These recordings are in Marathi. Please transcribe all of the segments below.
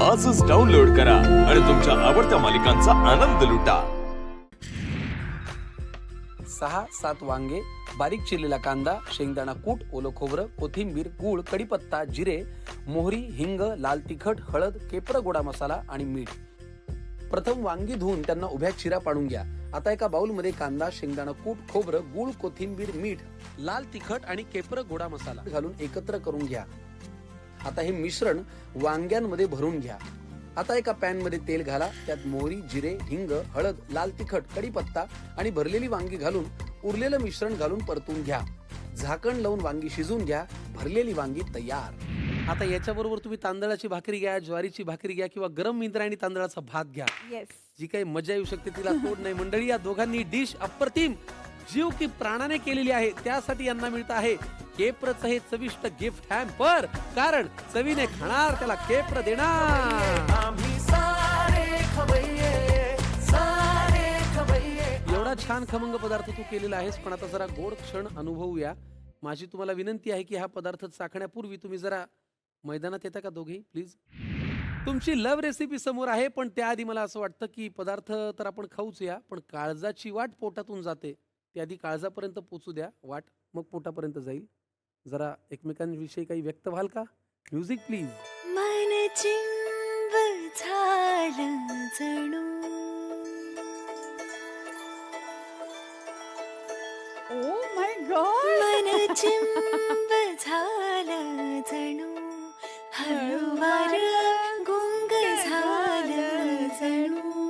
आजच डाउनलोड करा आणि तुमच्या आवडत्या मालिकांचा आनंद लुटा. 6-7 वांगे, बारीक चिरलेला कांदा, शेंगदाणा कूट, ओलं खोबरं, कोथिंबीर, गूळ, कढीपत्ता, जिरे, मोहरी, हिंग, लाल तिखट, हळद, केपर, गोडा मसाला आणि मीठ. प्रथम वांगी धुवून त्यांना उभ्या चिरा पाडून घ्या. आता एका बाउलमध्ये कांदा, शेंगदाणा कूट, खोबरं, गूळ, कोथिंबीर, मीठ, लाल तिखट आणि केपर, गोडा मसाला घालून एकत्र करून घ्या. आता हे मिश्रण वांग्यांमध्ये भरून घ्या. आता एका पॅन मध्ये तेल घाला. त्यात मोहरी, जिरे, हिंग, हळद, लाल तिखट, कढीपत्ता आणि भरलेली वांगी घालून उरलेलं मिश्रण घालून परतून घ्या. झाकण लावून वांगी शिजवून घ्या. भरलेली वांगी तयार. आता याच्याबरोबर तुम्ही तांदळाची भाकरी घ्या, ज्वारीची भाकरी घ्या किंवा गरम इंद्रायणी तांदळाचा भात घ्या. जी काही मजा येऊ शकते तिला तोड नाही. मंडळी, या दोघांनी डिश अप्रतिम जीव की प्राणाने केलेली आहे. त्यासाठी यांना मिळत आहे केप्रचं हे चविष्ट गिफ्ट हॅम्पर. कारण चवीने खाणार त्याला केप्र देणार. एवढा छान खमंग पदार्थ तू केलेला आहेस, पण आता जरा गोड क्षण अनुभवूया. माझी तुम्हाला विनंती आहे की हा पदार्थ चाखण्यापूर्वी तुम्ही जरा मैदानात येता का दोघे प्लीज. तुमची लव्ह रेसिपी समोर आहे, पण त्याआधी मला असं वाटतं की पदार्थ तर आपण खाऊच या, पण काळजाची वाट पोटातून जाते. त्याआधी काळजापर्यंत पोचू द्या वाट, मग पोटापर्यंत जाईल. जरा एकमेकांविषयी काही व्यक्त व्हाल का? Music please. मन चिंब झालं जणू, ओ माय गॉड, मन चिंब झालं जणू, हळूवार गुंग झालं जणू,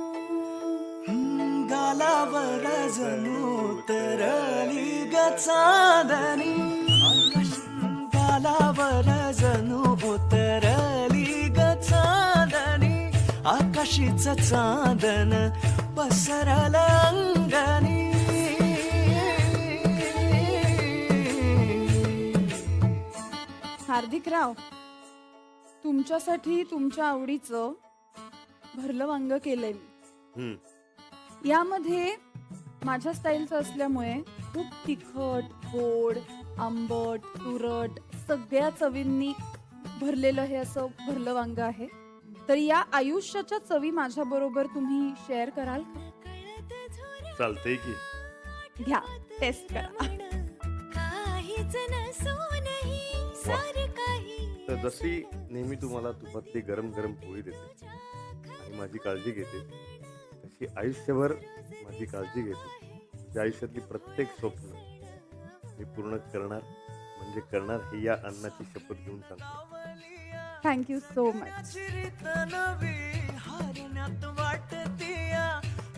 गालावर जणू तरली ग चांदणी, गालावर जणू तरली ग चांदणी, आकाशीच चांदन पसरलं अंगणी. हार्दिकराव, तुमच्यासाठी तुमच्या आवडीचं भरलं वांग केलंय मी. यामध्ये माझ्या स्टाईलचं असल्यामुळे खूप तिखट, गोड, आंबट, तुरट सगळ्या चवींनी भरलेलं हे असं भरलं वांग आहे. तर या आयुष्याच्या चवी माझ्या बरोबर तुम्ही शेअर कराल का? चालतंय की. घ्या, टेस्ट करा. काहीच नसूनही सारं काही. तर जशी नेहमी तुम्हाला तुपातली गरम गरम पोळी देते आणि माझी काळजी घेते, तशी आयुष्यभर माझी काळजी घेते. त्या आयुष्यातली प्रत्येक स्वप्न मी पूर्ण करणार म्हणजे करणार, ही या अन्नाची शपथ घेऊन सांगतो. Thank you so much. चिरित नवी हारण्यात वाटतीया,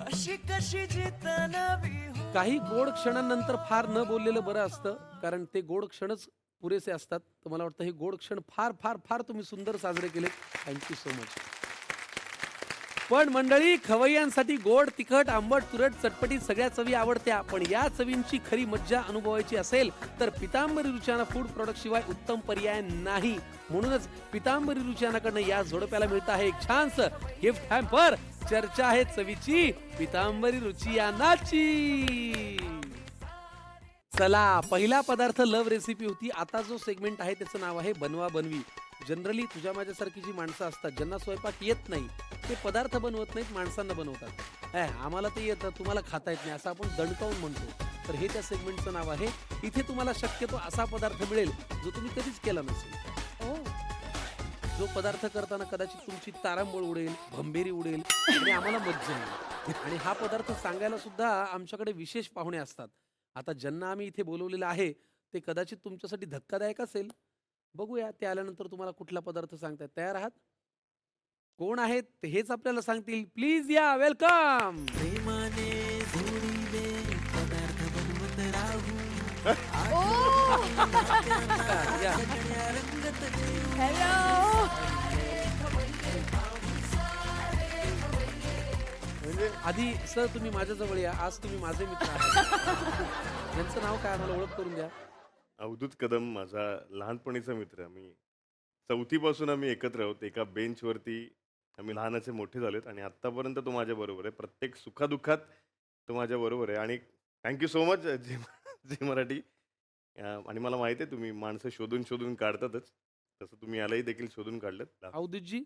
अशी कशी जित नवी हो. काही गोड क्षणांनंतर फार न बोललेलं बरं असतं, कारण ते गोड क्षणच पुरेसे असतात. तर मला वाटतं हे गोड क्षण फार फार फार तुम्ही सुंदर साजरे केले. Thank you so much. पण मंडळी, खवय्यांसाठी गोड, तिखट, आंबट, तुरट, चटपटीत सगळ्या चवी आवडत्या. पण या चवींची खरी मज्जा अनुभवायची असेल तर पितांबरी रुचियाना फूड प्रोडक्ट शिवाय उत्तम पर्याय नाही. म्हणूनच पितांबरी रुचियानाकडनं या जोडप्याला मिळत आहे एक छानसं गिफ्ट हॅम्पर. चर्चा आहे चवीची, पितांबरी रुचियानाची. चला, पहिला पदार्थ लव्ह रेसिपी होती. आता जो सेगमेंट आहे त्याचं नाव आहे बनवा बनवी. जनरली तुझ्या माझ्यासारखी जी माणसं असतात ज्यांना स्वयंपाक येत नाही, ते पदार्थ बनवत नाहीत, माणसांना बनवतात. आम्हाला ते येतं, तुम्हाला खाता येत नाही असं आपण दणकावून म्हणतो. तर हे त्या सेगमेंटचं नाव आहे. इथे तुम्हाला शक्यतो असा पदार्थ मिळेल जो तुम्ही कधीच केला नसेल. जो पदार्थ करताना कदाचित तुमची तारांबळ उडेल, भंभेरी उडेल आणि आम्हाला मज्जा येईल. आणि हा पदार्थ सांगायला सुद्धा आमच्याकडे विशेष पाहुणे असतात. आता ज्यांना आम्ही इथे बोलवलेलं आहे ते कदाचित तुमच्यासाठी धक्कादायक असेल. बघूया ते आल्यानंतर तुम्हाला कुठला पदार्थ सांगतायत. तयार आहात? कोण आहेत हेच आपल्याला सांगतील. प्लीज या, वेलकम. प्रेमाने जोडीले पदार्थ बनवत राहू. या. हॅलो. म्हणजे आधी सर तुम्ही माझ्या जवळ या. आज तुम्ही माझे मित्र आहात. यांचं नाव काय, आम्हाला ओळख करून द्या. अवधूत कदम माझा लहानपणीचा मित्र. आम्ही 4थी पासून आम्ही एकत्र आहोत. एका बेंचवरती आम्ही लहानाचे मोठे झालोत आणि आत्तापर्यंत तो माझ्या बरोबर आहे. प्रत्येक सुखादुःखात तो माझ्या बरोबर आहे. आणि थँक्यू सो मच जी मराठी. आणि मला माहिती आहे तुम्ही माणसं शोधून शोधून काढतातच, तसं तुम्ही यालाही देखील शोधून काढलं. अवधूतजी,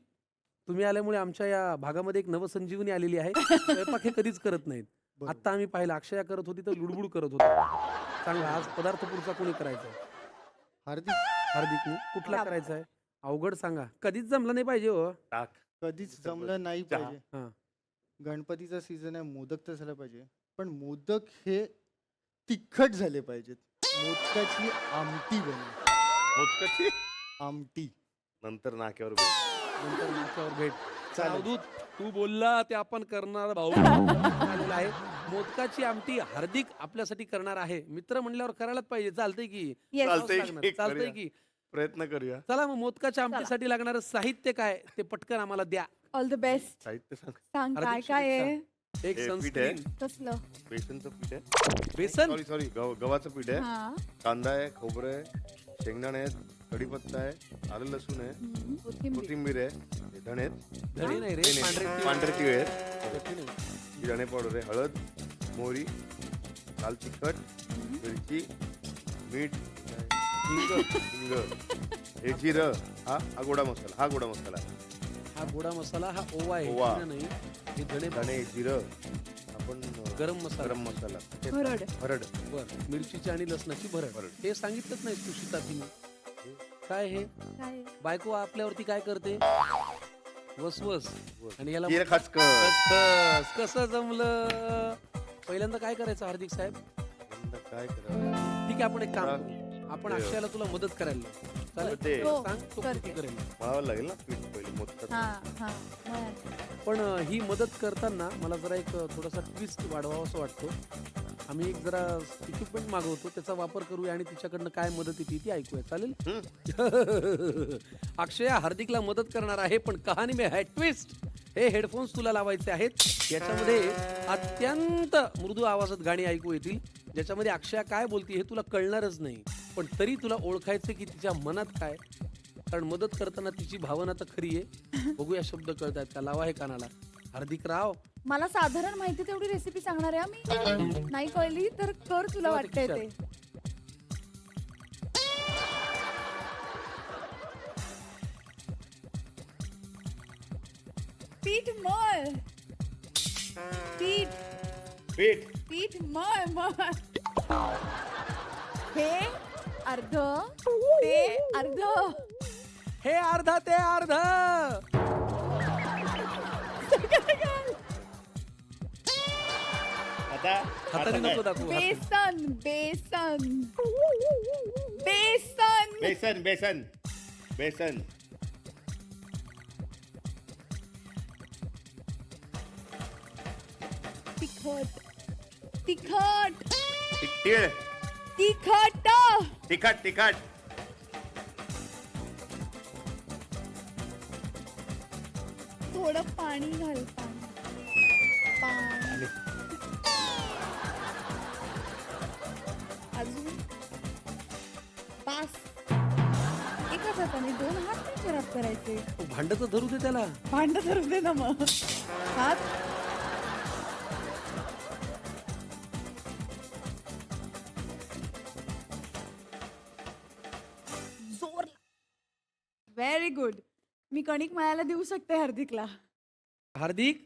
तुम्ही आल्यामुळे आमच्या या भागामध्ये एक नवसंजीवनी आलेली आहे. स्वयंपाक हे कधीच करत नाहीत. आता आम्ही पाहिलं अक्षया करत होती तर लुडबुड करत होती. सांगा आज पदार्थ पुढचा कोणी करायचा? हार्दिकने. कुठला करायचा आहे? अवघड सांगा. कधीच जमलं नाही पाहिजे हो. टाक. कधीच जमलं नाही चहा. पाहिजे. हा. गणपतीचा सीझन आहे, मोदक तर झाला पाहिजे, पण मोदक हे तिखट झाले पाहिजेत. मोदकाची आमटी बनव. मोदकाची आमटी नंतर नाक्यावर भेट. नंतर नाक्यावर भेट. चालेल. अवधूत तू बोलला ते आपण करणार भाऊ. आलेला आहे. मोदकाची आमटी हार्दिक आपल्यासाठी करणार आहे. मित्र म्हणल्यावर करायलाच पाहिजे. चालतंय की? Yes. चालतंय लागणार. की? चालतंय करूया. की? प्रयत्न करूया. चला मग मोदकाच्या आमटीसाठी लागणारं साहित्य काय ते पटकन आम्हाला द्या. All the best. साहित्य सांग. सांग काय हार्दिक काय आहे? एक हे पीठ सनस्क्रीन, कसलं? बेसनचं पीठ आहे. बेसन, सॉरी गव्हाचं पीठ आहे. हा. कांदा आहे, खोबरं आहे, शेंगदाणे आहेत, कढीपत्ता आहे, आलं लसूण आहे, कोथिंबीर. कोथिंबीर आहे, हे धणे आहेत, धणे नाही रे, नाही, पांढरे तीळ. पांढरे तीळ आहेत, कोथिंबीर नाही. ही धणे पावडर आहे, हळद, मोहरी, लाल तिखट, मिरची, मीठ, हिंग, हे जिरं, हा गोडा मसाला, हा गोडा मसाला, हा ओवा आहे. ओवा. जिरं नाही. हे धणे धणे, जिरं, आपण गरम मसाला. गरम मसाला, भरड. हरड, बर मिरचीची आणि लसणाची भरड. भरड. हे सांगितलंच नाही तू सीता तिने. काय हे काय? बायको आपल्यावरती काय करते? वसवस. आणि याला जिरं खाचकं. खसखस. कसं जमलं? पहिल्यांदा काय करायचं हार्दिक साहेब? काय करावं? ठीक आहे, आपण एक काम करू. आपण ते- अक्षयाला तुला मदत करायला लावू. चालेल? ते हो. सांग तो करते. किती करेल. मळावं लागेल ना पीठ पहिले मोदकाचं. हा हा बरं. पण ही मदत करताना मला जरा एक थोडासा ट्विस्ट वाढवावा असं वाटतो. आम्ही एक जरा इक्विपमेंट मागवतो, त्याचा वापर करूया आणि तिच्याकडनं काय मदत येते ती ऐकूया. चालेल? अक्षया हार्दिकला मदत करणार आहे, पण कहाणी में है ट्विस्ट. हे हेडफोन्स तुला लावायचे आहेत. याच्यामध्ये अत्यंत मृदू आवाजात गाणी ऐकू येतील, ज्याच्यामध्ये अक्षया काय बोलते हे तुला कळणारच नाही. पण तरी तुला ओळखायचं की तिच्या मनात काय, कारण मदत करताना तिची भावना तर खरी आहे. बघूया शब्द कळतायत का. लावा हे कानाला. हार्दिक राव. मला साधारण माहिती तेवढी रेसिपी सांगणार आहे मी. नाही कळली तर कर तुला वाटतंय ते. पीठ मळ. पीठ पीठ पीठ मळ. हे अर्ध ते अर्ध. हे अर्धा ते अर्ध. आता हाताने नको दाखवू. बेसन बेसन बेसन. बेसन बेसन बेसन तिखट तिखट तीळ तिखट. तिखट तिखट थोडं पाणी घाल. पाणी अजून पाच. एकाच हाताने 2 हात नाही खराब करायचे. भांड तर धरू दे त्याला. भांड धरून दे ना मग. हात जोर. Very good. मी कणिक मळायला देऊ शकते हार्दिकला. हार्दिक,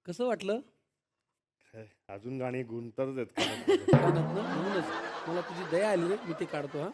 कसं वाटलं? अजून गाणी गुंततच आहेत कानातनं? म्हणूनच मला तुझी दया आली रे, मी ते काढतो. हा